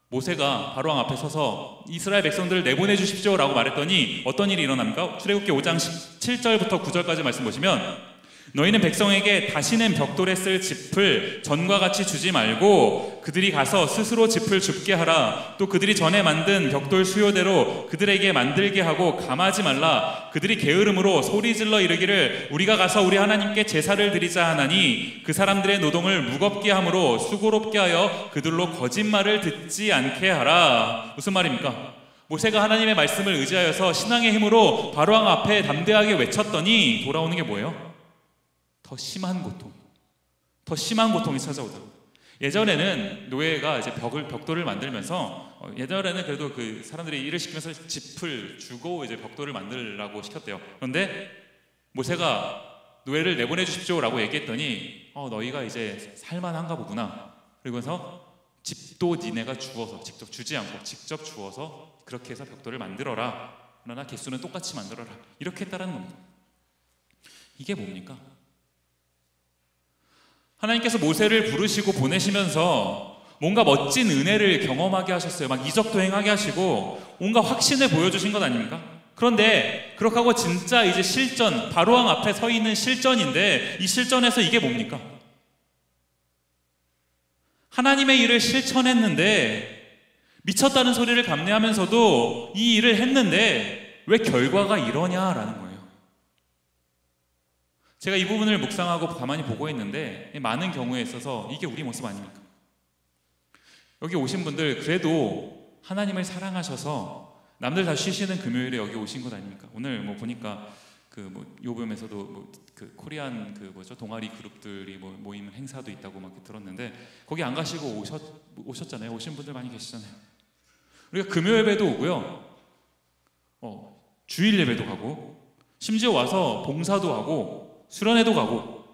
모세가 바로왕 앞에 서서 이스라엘 백성들을 내보내 주십시오 라고 말했더니 어떤 일이 일어납니까? 출애굽기 5장 7절부터 9절까지 말씀 보시면, 너희는 백성에게 다시는 벽돌에 쓸 짚을 전과 같이 주지 말고 그들이 가서 스스로 짚을 줍게 하라. 또 그들이 전에 만든 벽돌 수요대로 그들에게 만들게 하고 감하지 말라. 그들이 게으름으로 소리질러 이르기를 우리가 가서 우리 하나님께 제사를 드리자 하나니 그 사람들의 노동을 무겁게 함으로 수고롭게 하여 그들로 거짓말을 듣지 않게 하라. 무슨 말입니까? 모세가 하나님의 말씀을 의지하여서 신앙의 힘으로 바로왕 앞에 담대하게 외쳤더니 돌아오는 게 뭐예요? 더 심한 고통, 더 심한 고통이 찾아오더라고요. 예전에는 노예가 이제 벽돌을 만들면서, 예전에는 그래도 그 사람들이 일을 시키면서 짚을 주고 이제 벽돌을 만들라고 시켰대요. 그런데 모세가 노예를 내보내 주십시오라고 얘기했더니 너희가 이제 살만한가 보구나. 그러면서 집도 니네가 주워서, 직접 주지 않고 직접 주워서 그렇게 해서 벽돌을 만들어라. 그러나 개수는 똑같이 만들어라. 이렇게 했다라는 겁니다. 이게 뭡니까? 하나님께서 모세를 부르시고 보내시면서 뭔가 멋진 은혜를 경험하게 하셨어요. 막 이적도 행하게 하시고 온갖 확신을 보여주신 것 아닙니까? 그런데 그렇게 하고 진짜 이제 실전, 바로왕 앞에 서 있는 실전인데, 이 실전에서 이게 뭡니까? 하나님의 일을 실천했는데, 미쳤다는 소리를 감내하면서도 이 일을 했는데 왜 결과가 이러냐라는 거예요. 제가 이 부분을 묵상하고 가만히 보고 있는데 많은 경우에 있어서 이게 우리 모습 아닙니까? 여기 오신 분들 그래도 하나님을 사랑하셔서 남들 다 쉬시는 금요일에 여기 오신 것 아닙니까? 오늘 뭐 보니까 그 요봄에서도 그 코리안 동아리 그룹들이 모임 행사도 있다고 막 들었는데 거기 안 가시고 오셨잖아요. 오신 분들 많이 계시잖아요. 우리가 금요 예배도 오고요, 주일 예배도 가고, 심지어 와서 봉사도 하고 수련회도 가고,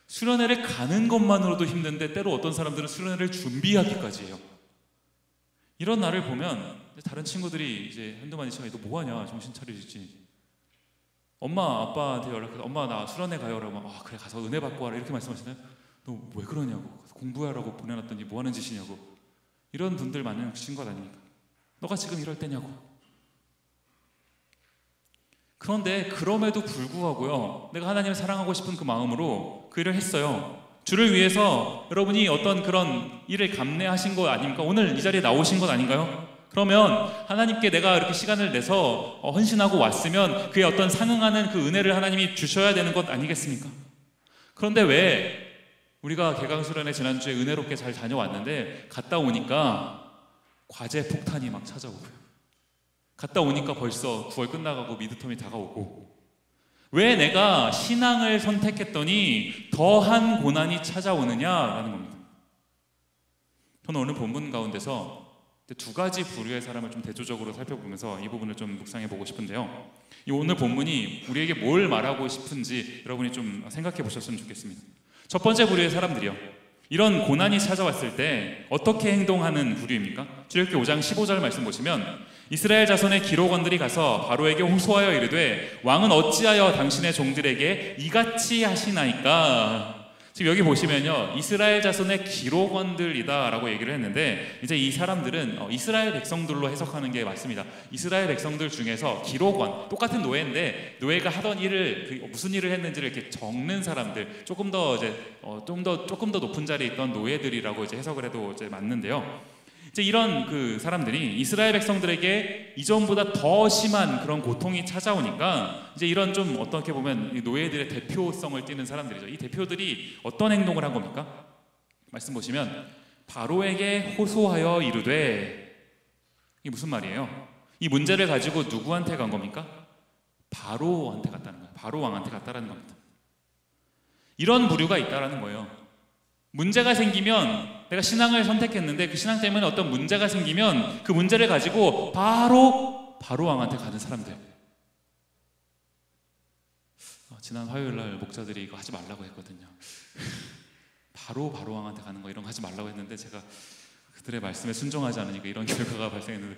수련회를 가는 것만으로도 힘든데 때로 어떤 사람들은 수련회를 준비하기까지 해요. 이런 나를 보면 다른 친구들이 이제 한두만 있지만 너 뭐하냐, 정신 차리지. 엄마 아빠한테 연락해서 엄마 나 수련회 가요 라고 그래 가서 은혜 받고 와라 이렇게 말씀하시나요? 너 왜 그러냐고, 공부하라고 보내놨더니 뭐 하는 짓이냐고. 이런 분들 많으신 것 아닙니까? 너가 지금 이럴 때냐고. 그런데 그럼에도 불구하고요, 내가 하나님을 사랑하고 싶은 그 마음으로 그 일을 했어요. 주를 위해서 여러분이 어떤 그런 일을 감내하신 것 아닙니까? 오늘 이 자리에 나오신 것 아닌가요? 그러면 하나님께 내가 이렇게 시간을 내서 헌신하고 왔으면 그에 어떤 상응하는 그 은혜를 하나님이 주셔야 되는 것 아니겠습니까? 그런데 왜 우리가 개강수련회 지난주에 은혜롭게 잘 다녀왔는데 갔다 오니까 과제 폭탄이 막 찾아오고요. 갔다 오니까 벌써 9월 끝나가고 미드텀이 다가오고, 왜 내가 신앙을 선택했더니 더한 고난이 찾아오느냐라는 겁니다. 저는 오늘 본문 가운데서 두 가지 부류의 사람을 좀 대조적으로 살펴보면서 이 부분을 좀 묵상해 보고 싶은데요, 이 오늘 본문이 우리에게 뭘 말하고 싶은지 여러분이 좀 생각해 보셨으면 좋겠습니다. 첫 번째 부류의 사람들이요, 이런 고난이 찾아왔을 때 어떻게 행동하는 부류입니까? 출애굽기 5장 15절 말씀 보시면 이스라엘 자손의 기록원들이 가서 바로에게 호소하여 이르되 왕은 어찌하여 당신의 종들에게 이같이 하시나이까. 지금 여기 보시면요, 이스라엘 자손의 기록원들이다 라고 얘기를 했는데, 이제 이 사람들은 이스라엘 백성들로 해석하는 게 맞습니다. 이스라엘 백성들 중에서 기록원, 똑같은 노예인데 노예가 하던 일을, 무슨 일을 했는지를 이렇게 적는 사람들, 조금 더 높은 자리에 있던 노예들이라고 이제 해석을 해도 이제 맞는데요, 이제 이런 그 사람들이 이스라엘 백성들에게 이전보다 더 심한 그런 고통이 찾아오니까 이제 이런 좀 어떻게 보면 노예들의 대표성을 띠는 사람들이죠. 이 대표들이 어떤 행동을 한 겁니까? 말씀 보시면 바로에게 호소하여 이르되, 이게 무슨 말이에요? 이 문제를 가지고 누구한테 간 겁니까? 바로한테 갔다는 거예요. 바로 왕한테 갔다라는 겁니다. 이런 부류가 있다라는 거예요. 문제가 생기면, 내가 신앙을 선택했는데 그 신앙 때문에 어떤 문제가 생기면 그 문제를 가지고 바로 왕한테 가는 사람들. 지난 화요일 날 목자들이 이거 하지 말라고 했거든요. 바로 왕한테 가는 거, 이런 거 하지 말라고 했는데 제가 그들의 말씀에 순종하지 않으니까 이런 결과가 발생했는데,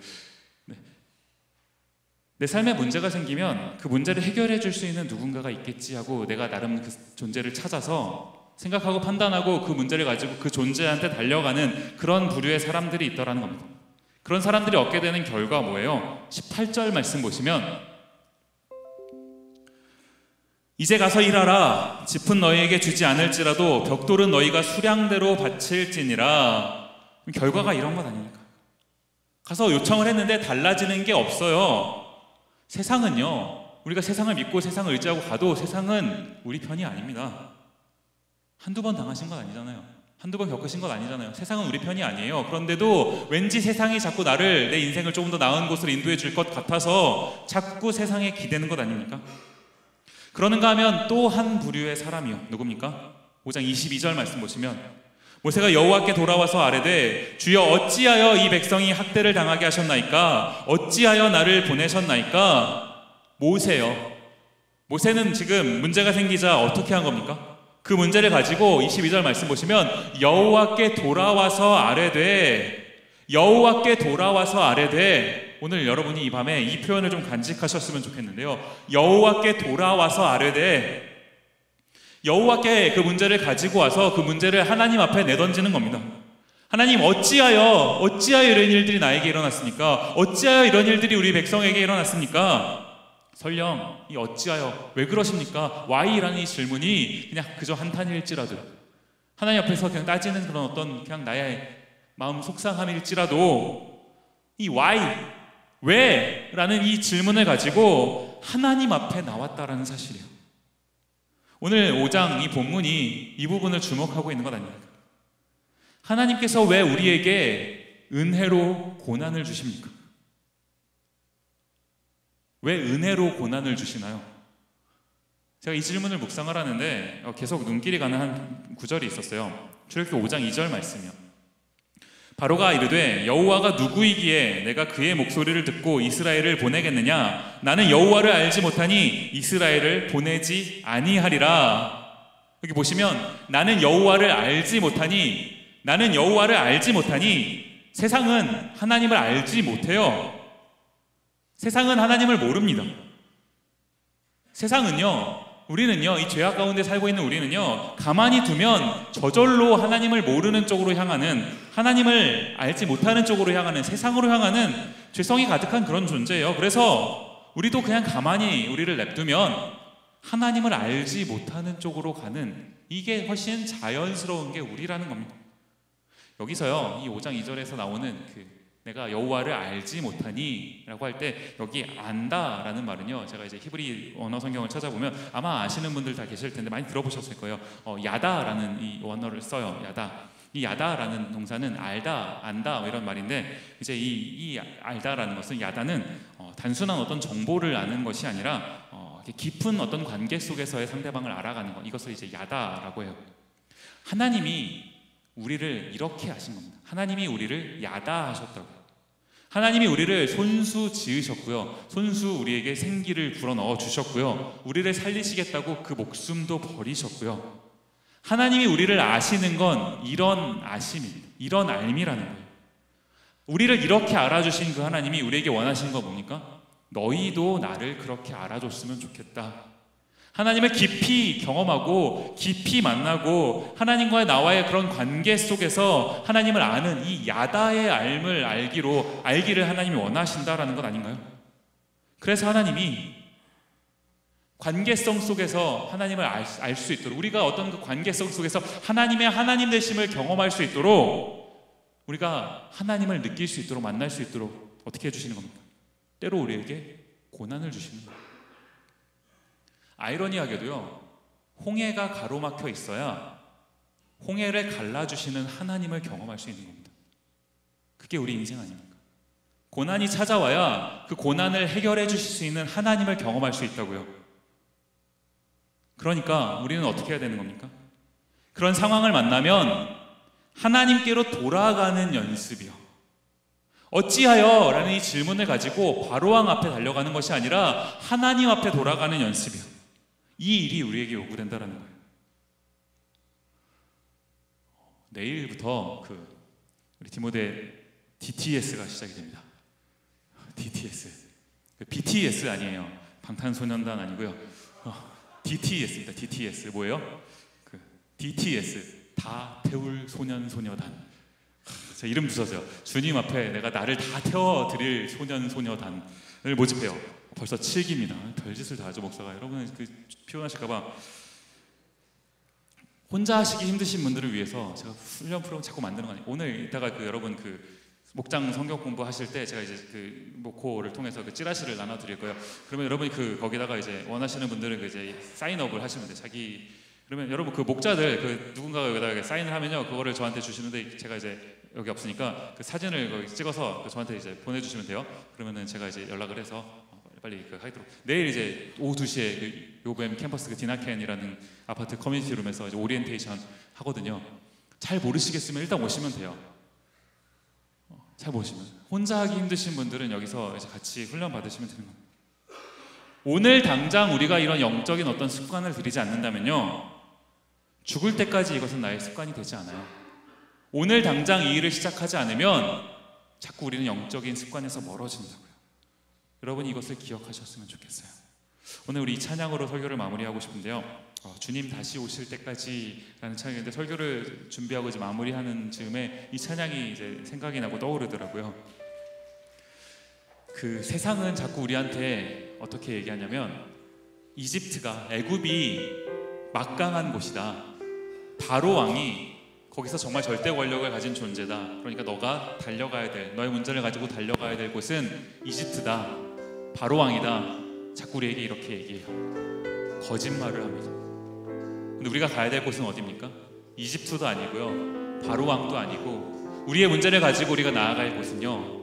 내 삶에 문제가 생기면 그 문제를 해결해 줄 수 있는 누군가가 있겠지 하고 내가 나름 그 존재를 찾아서 생각하고 판단하고 그 문제를 가지고 그 존재한테 달려가는 그런 부류의 사람들이 있더라는 겁니다. 그런 사람들이 얻게 되는 결과 뭐예요? 18절 말씀 보시면 이제 가서 일하라. 짚은 너희에게 주지 않을지라도 벽돌은 너희가 수량대로 바칠지니라. 결과가 이런 것 아닙니까? 가서 요청을 했는데 달라지는 게 없어요. 세상은요, 우리가 세상을 믿고 세상을 의지하고 가도 세상은 우리 편이 아닙니다. 한두 번 당하신 건 아니잖아요. 한두 번 겪으신 건 아니잖아요. 세상은 우리 편이 아니에요. 그런데도 왠지 세상이 자꾸 나를, 내 인생을 조금 더 나은 곳으로 인도해 줄 것 같아서 자꾸 세상에 기대는 것 아닙니까? 그러는가 하면 또 한 부류의 사람이요, 누굽니까? 5장 22절 말씀 보시면 모세가 여호와께 돌아와서 아뢰되 주여 어찌하여 이 백성이 학대를 당하게 하셨나이까? 어찌하여 나를 보내셨나이까? 모세요. 모세는 지금 문제가 생기자 어떻게 한 겁니까? 그 문제를 가지고 22절 말씀 보시면 여호와께 돌아와서 아뢰되, 여호와께 돌아와서 아뢰되, 오늘 여러분이 이 밤에 이 표현을 좀 간직하셨으면 좋겠는데요, 여호와께 돌아와서 아뢰되, 여호와께 그 문제를 가지고 와서 그 문제를 하나님 앞에 내던지는 겁니다. 하나님, 어찌하여 이런 일들이 나에게 일어났습니까? 어찌하여 이런 일들이 우리 백성에게 일어났습니까? 설령 이 어찌하여, 왜 그러십니까? Why라는 이 질문이 그냥 그저 한탄일지라도, 하나님 앞에서 그냥 따지는 그런 어떤 그냥 나의 마음 속상함일지라도, 이 Why, 왜? 라는 이 질문을 가지고 하나님 앞에 나왔다라는 사실이에요. 오늘 5장 이 본문이 이 부분을 주목하고 있는 것 아닙니까? 하나님께서 왜 우리에게 은혜로 고난을 주십니까? 왜 은혜로 고난을 주시나요? 제가 이 질문을 묵상을 하는데 계속 눈길이 가는 한 구절이 있었어요. 출애굽기 5장 2절 말씀이요. 바로가 이르되 여호와가 누구이기에 내가 그의 목소리를 듣고 이스라엘을 보내겠느냐? 나는 여호와를 알지 못하니 이스라엘을 보내지 아니하리라. 여기 보시면 나는 여호와를 알지 못하니, 세상은 하나님을 알지 못해요. 세상은 하나님을 모릅니다. 세상은요, 우리는요, 이 죄악 가운데 살고 있는 우리는요, 가만히 두면 저절로 하나님을 모르는 쪽으로 향하는, 하나님을 알지 못하는 쪽으로 향하는, 세상으로 향하는 죄성이 가득한 그런 존재예요. 그래서 우리도 그냥 가만히 우리를 냅두면 하나님을 알지 못하는 쪽으로 가는, 이게 훨씬 자연스러운 게 우리라는 겁니다. 여기서요, 이 5장 2절에서 나오는 내가 여호와를 알지 못하니 라고 할 때 여기 안다 라는 말은요, 제가 이제 히브리 원어 성경을 찾아보면 아마 아시는 분들 다 계실 텐데 많이 들어보셨을 거예요. 야다 라는 이 원어를 써요. 야다. 이 야다 라는 동사는 알다, 안다 뭐 이런 말인데, 이제 이 알다 라는 것은, 야다는 단순한 어떤 정보를 아는 것이 아니라 깊은 어떤 관계 속에서의 상대방을 알아가는 것, 이것을 이제 야다라고 해요. 하나님이 우리를 이렇게 하신 겁니다. 하나님이 우리를 야다하셨다고요. 하나님이 우리를 손수 지으셨고요, 손수 우리에게 생기를 불어넣어 주셨고요, 우리를 살리시겠다고 그 목숨도 버리셨고요. 하나님이 우리를 아시는 건 이런 아심입니다. 이런 알미라는 거예요. 우리를 이렇게 알아주신 그 하나님이 우리에게 원하신 거 뭡니까? 너희도 나를 그렇게 알아줬으면 좋겠다. 하나님을 깊이 경험하고 깊이 만나고 하나님과의 나와의 그런 관계 속에서 하나님을 아는 이 야다의 알을 알기를 하나님이 원하신다라는 것 아닌가요? 그래서 하나님이 관계성 속에서 하나님을 알 수 있도록, 우리가 어떤 그 관계성 속에서 하나님의 하나님 되심을 경험할 수 있도록, 우리가 하나님을 느낄 수 있도록, 만날 수 있도록 어떻게 해주시는 겁니까? 때로 우리에게 고난을 주십니다. 아이러니하게도요, 홍해가 가로막혀 있어야 홍해를 갈라주시는 하나님을 경험할 수 있는 겁니다. 그게 우리 인생 아닙니까? 고난이 찾아와야 그 고난을 해결해 주실 수 있는 하나님을 경험할 수 있다고요. 그러니까 우리는 어떻게 해야 되는 겁니까? 그런 상황을 만나면 하나님께로 돌아가는 연습이요, 어찌하여? 라는 이 질문을 가지고 바로왕 앞에 달려가는 것이 아니라 하나님 앞에 돌아가는 연습이요, 이 일이 우리에게 요구된다는 거예요. 내일부터 우리 디모데 DTS가 시작이 됩니다. DTS, BTS 아니에요. 방탄소년단 아니고요. DTS입니다. DTS 뭐예요? DTS, 다 태울 소년 소녀단. 제 이름 부서져요. 주님 앞에 내가 나를 다 태워드릴 소년 소녀단을 모집해요. 벌써 7기입니다. 별짓을 다 하죠, 목사가. 여러분 피곤하실까봐. 혼자 하시기 힘드신 분들을 위해서 제가 훈련 프로그램 자꾸 만드는 거 아니에요. 오늘 이따가 여러분 목장 성경 공부하실 때 제가 이제 모코를 통해서 찌라시를 나눠드릴 거예요. 그러면 여러분이 거기다가 이제 원하시는 분들은 이제 사인업을 하시면 돼요. 그러면 여러분 목자들 누군가가 여기다가 사인을 하면요, 그거를 저한테 주시는데, 제가 이제 여기 없으니까 사진을 거기 찍어서 저한테 이제 보내주시면 돼요. 그러면은 제가 이제 연락을 해서 빨리 하도록. 내일 이제 오후 2시에 요뱀 캠퍼스 디나켄이라는 아파트 커뮤니티 룸에서 이제 오리엔테이션 하거든요. 잘 모르시겠으면 일단 오시면 돼요. 잘 모르시면, 혼자 하기 힘드신 분들은 여기서 이제 같이 훈련 받으시면 되는 겁니다. 오늘 당장 우리가 이런 영적인 어떤 습관을 들이지 않는다면요, 죽을 때까지 이것은 나의 습관이 되지 않아요. 오늘 당장 이 일을 시작하지 않으면 자꾸 우리는 영적인 습관에서 멀어진다고요. 여러분이 이것을 기억하셨으면 좋겠어요. 오늘 우리 이 찬양으로 설교를 마무리하고 싶은데요, 주님 다시 오실 때까지 라는 찬양인데, 설교를 준비하고 이제 마무리하는 즈음에 이 찬양이 이제 생각이 나고 떠오르더라고요. 세상은 자꾸 우리한테 어떻게 얘기하냐면, 이집트가, 애굽이 막강한 곳이다, 바로 왕이 거기서 정말 절대 권력을 가진 존재다, 그러니까 너가 달려가야 될, 너의 문제를 가지고 달려가야 될 곳은 이집트다, 바로 왕이다, 자꾸 우리에게 이렇게 얘기해요. 거짓말을 합니다. 근데 우리가 가야 될 곳은 어디입니까? 이집트도 아니고요, 바로 왕도 아니고, 우리의 문제를 가지고 우리가 나아갈 곳은요,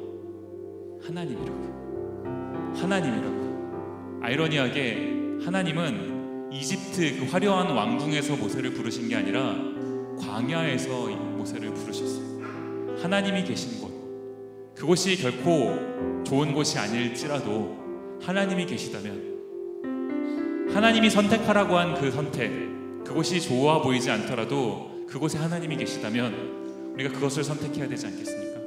하나님이라고. 아이러니하게 하나님은 이집트 화려한 왕궁에서 모세를 부르신 게 아니라 광야에서 모세를 부르셨어요. 하나님이 계신 곳, 그곳이 결코 좋은 곳이 아닐지라도 하나님이 계시다면, 하나님이 선택하라고 한 그 선택, 그곳이 좋아 보이지 않더라도 그곳에 하나님이 계시다면 우리가 그것을 선택해야 되지 않겠습니까?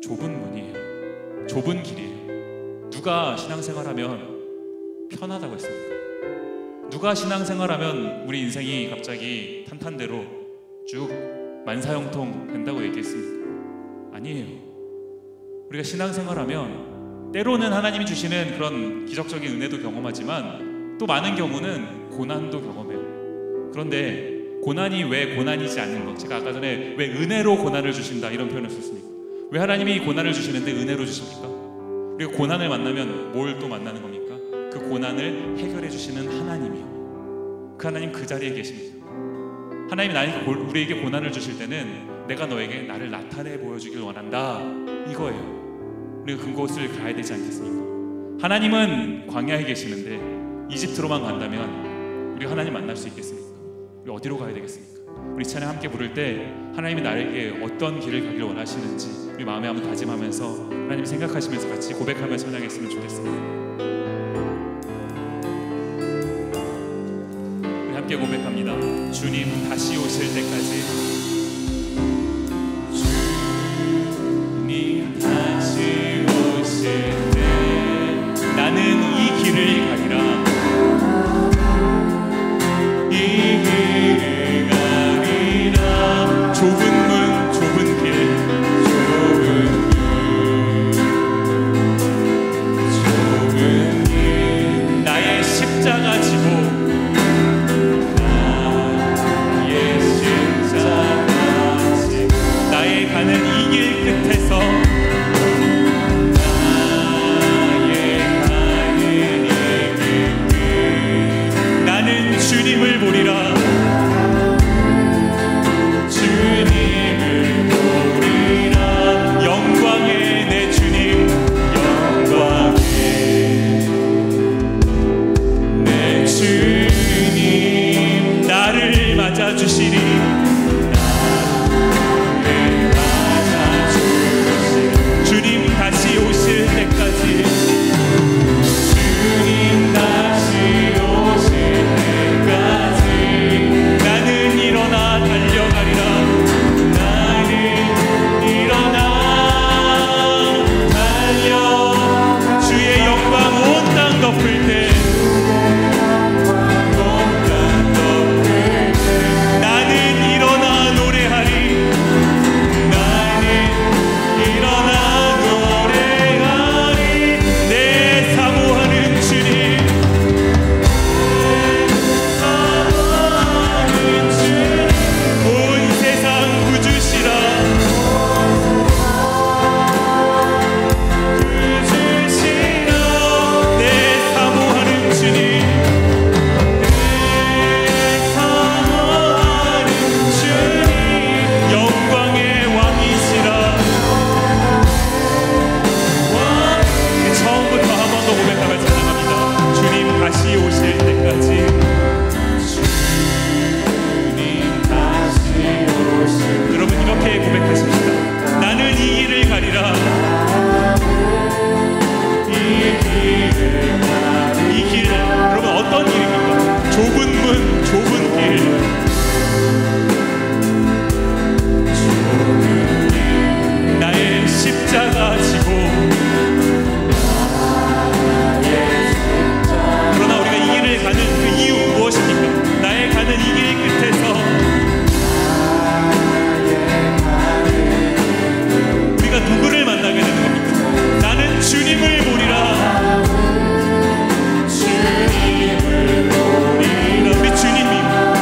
좁은 문이에요. 좁은 길이에요. 누가 신앙생활하면 편하다고 했습니까? 누가 신앙생활하면 우리 인생이 갑자기 탄탄대로 쭉 만사형통 된다고 얘기했습니까? 아니에요. 우리가 신앙생활하면 때로는 하나님이 주시는 그런 기적적인 은혜도 경험하지만 또 많은 경우는 고난도 경험해요. 그런데 고난이 왜 고난이지 않는 것, 제가 아까 전에 왜 은혜로 고난을 주신다 이런 표현을 썼습니까? 왜 하나님이 고난을 주시는데 은혜로 주십니까? 우리가 고난을 만나면 뭘 또 만나는 겁니까? 그 고난을 해결해 주시는 하나님이요. 그 하나님 그 자리에 계십니다. 하나님이 우리에게 고난을 주실 때는 내가 너에게 나를 나타내 보여주길 원한다 이거예요. 우리가 그곳을 가야 되지 않겠습니까? 하나님은 광야에 계시는데 이집트로만 간다면 우리가 하나님 만날 수 있겠습니까? 우리 어디로 가야 되겠습니까? 우리 찬양 함께 부를 때 하나님이 나에게 어떤 길을 가길 원하시는지 우리 마음에 한번 다짐하면서 하나님 생각하시면서 같이 고백하며 찬양했으면 좋겠습니다. 우리 함께 고백합니다. 주님 다시 오실 때까지, 주님 다시 오실 때 나는 이 길을 가리라. 이 길을 가리라. 좁은 문 좁은 길, 좁은 길 나의 십자가 지고, 나의 십자가 지고 나의 가는 이 길 끝에서, 나의 가는 이 길 끝 나는 주님을 보리라. 주님을 보리라. 영광의 내 주님, 영광의 내 주님 나를 맞아주시리. 나를 맞아주시리. 주님 다시 오실 때까지, 주님 다시 오실 때까지 나는 일어나 달려가리라. 나는 일어나 달려. 주의 영광 온 땅 덮을 때, 온 땅 덮을 때 나는 일어나 노래하리. 나는 일어나 노래하리. 내 사모하는 주님, 사모하는 주님, 온 세상 구주시라. 구주시라. 내 사모하는 주님, 내 사모하는 주님, 영광의 왕이시라. 처음부터 한 번 더 고백하며 찬양합니다. 주님 다시 오실 때까지, 주님 다시 오실. 여러분 이렇게 고백하십시다. 나는 이 길을 가리라. 이 길을 가리라. 이 길, 여러분 어떤 길입니까? 좁은 문 좁은 길, 좁은 길 나의 십자가 지고. 그러나 우리가 이 길을 가는 그 이유 무엇입니까? 나의 가는 이 길 끝에서 우리가 누구를 만나게 되는 겁니까? 나는 주님을 보리라. 주님을 보리라. 우리 주님이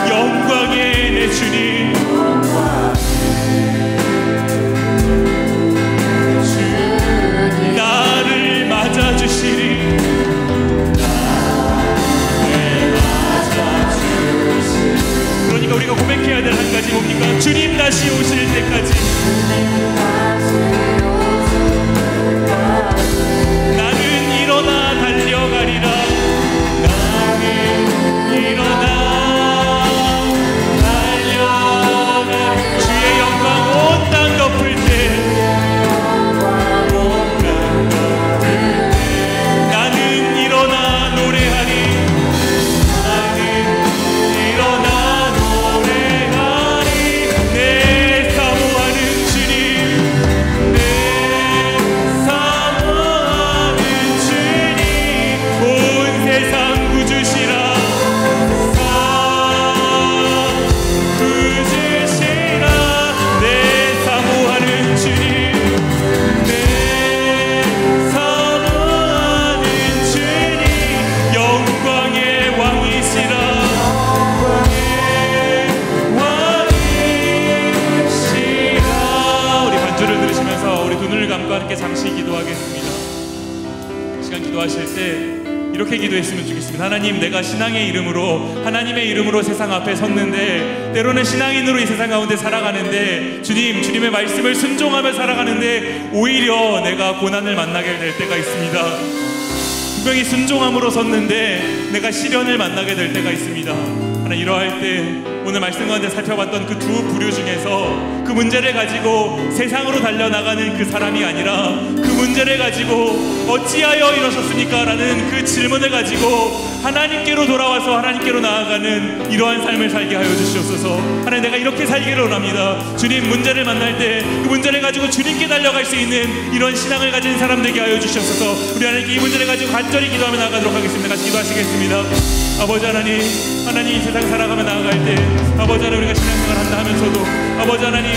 영광의 내 주님, 나를 맞아주시리. 그러니까 우리가 고백해야 될 한 가지 뭡니까? 주님 다시 오실 때까지, 나는 일어나 달려가리라. 나는 일어나 달려가리라. 주의 영광 온 땅 덮을 때, 나는 일어나 노래하리. 나는 일어나 노래하리. 내 사모하는 주님, 내 함께 잠시 기도하겠습니다. 시간 기도하실 때 이렇게 기도했으면 좋겠습니다. 하나님, 내가 신앙의 이름으로, 하나님의 이름으로 세상 앞에 섰는데, 때로는 신앙인으로 이 세상 가운데 살아가는데, 주님의 말씀을 순종하며 살아가는데 오히려 내가 고난을 만나게 될 때가 있습니다. 분명히 순종함으로 섰는데 내가 시련을 만나게 될 때가 있습니다. 하나, 이러할 때 오늘 말씀 가운데 살펴봤던 그 두 부류 중에서 그 문제를 가지고 세상으로 달려나가는 그 사람이 아니라 그 문제를 가지고 어찌하여 이러셨습니까? 라는 그 질문을 가지고 하나님께로 돌아와서 하나님께로 나아가는 이러한 삶을 살게 하여 주시옵소서. 하나님, 내가 이렇게 살기를 원합니다. 주님, 문제를 만날 때 그 문제를 가지고 주님께 달려갈 수 있는 이런 신앙을 가진 사람 되게 하여 주시옵소서. 우리 하나님께 이 문제를 가지고 간절히 기도하며 나아가도록 하겠습니다. 같이 기도하시겠습니다. 아버지 하나님, 이 세상 살아가며 나아갈 때 아버지 하나님, 우리가 신앙생활 한다 하면서도 아버지 하나님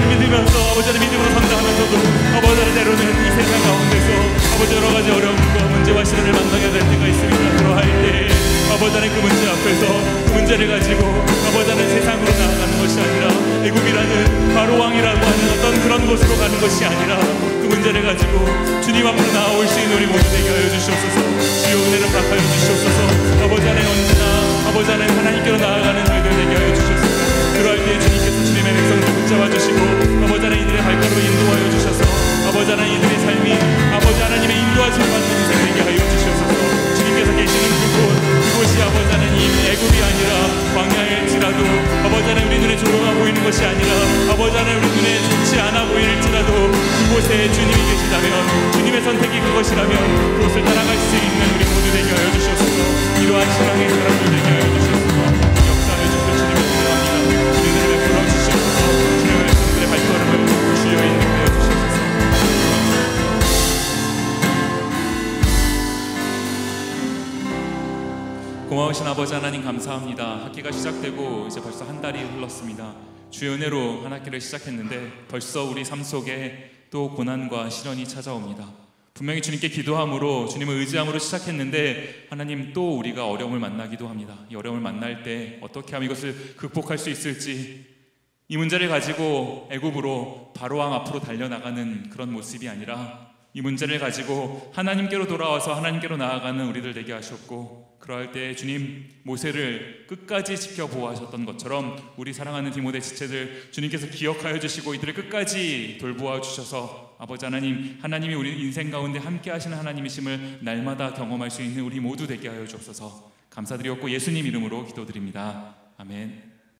믿으면서 아버지 하나님 믿음으로 선다 하면서도 아버지 하나님, 때로는 이 세상 가운데서 아버지 여러 가지 어려움과 문제와 시련을 만나게 될 때가 있습니다. 그러할 때 아버지 하나님, 그 문제 앞에서 그 문제를 가지고 아버지 하나님 세상으로 나아가는 것이 아니라 애굽이라는 바로 왕이라고 하는 어떤 그런 곳으로 가는 것이 아니라 그 문제를 가지고 주님 앞으로 나아올 수 있는 우리 모두 되게 하여 주시옵소서. 주여, 은혜를 갚아여 주시옵소서. 아버지 하나님, 언제나 아버지 하나님 하나님께로 나아가는 우리들 되게 하여 주시옵소서. 그럴 때 주님께서 주님의 백성들 붙잡아 주시고 아버지 하나님 이들의 발걸음을 인도하여 주셔서 아버지 하나님 이들의 삶이 아버지 하나님의 인도하심을 받는 인생 되게 하여 주시옵소서. 주님께서 계시는 그곳이 아버지 하나님 애굽이 아니라 광야일지라도 아버지 하나님 우리 눈에 조롱아 보이는 것이 아니라 아버지 하나님 우리 눈에 좋지 않아 보일지라도 그곳에 주님이 계시다면, 주님의 선택이 그것이라면 그곳을 따라갈 수 있는 우리 모두 되게 하여 주시옵소서. 이러한 신앙의 사람들 되게 하여 주시옵소서. 역사하여 주실 주님을 기도합니다. 우리들을 베풀어 주시옵소서. 주님의 백성들의 발걸음을 주여 인도하여 주시옵소서. 고마우신 아버지 하나님, 감사합니다. 학기가 시작되고 이제 벌써 한 달이 흘렀습니다. 주의 은혜로 한 학기를 시작했는데 벌써 우리 삶 속에 또 고난과 시련이 찾아옵니다. 분명히 주님께 기도함으로, 주님을 의지함으로 시작했는데 하나님, 또 우리가 어려움을 만나기도 합니다. 이 어려움을 만날 때 어떻게 하면 이것을 극복할 수 있을지, 이 문제를 가지고 애굽으로 바로왕 앞으로 달려나가는 그런 모습이 아니라 이 문제를 가지고 하나님께로 돌아와서 하나님께로 나아가는 우리들 되게 하셨고, 그러할 때 주님, 모세를 끝까지 지켜보호하셨던 것처럼 우리 사랑하는 디모데 지체들 주님께서 기억하여 주시고 이들을 끝까지 돌보아 주셔서 아버지 하나님, 하나님이 우리 인생 가운데 함께 하시는 하나님이심을 날마다 경험할 수 있는 우리 모두 되게 하여 주옵소서. 감사드리옵고 예수님 이름으로 기도드립니다. 아멘.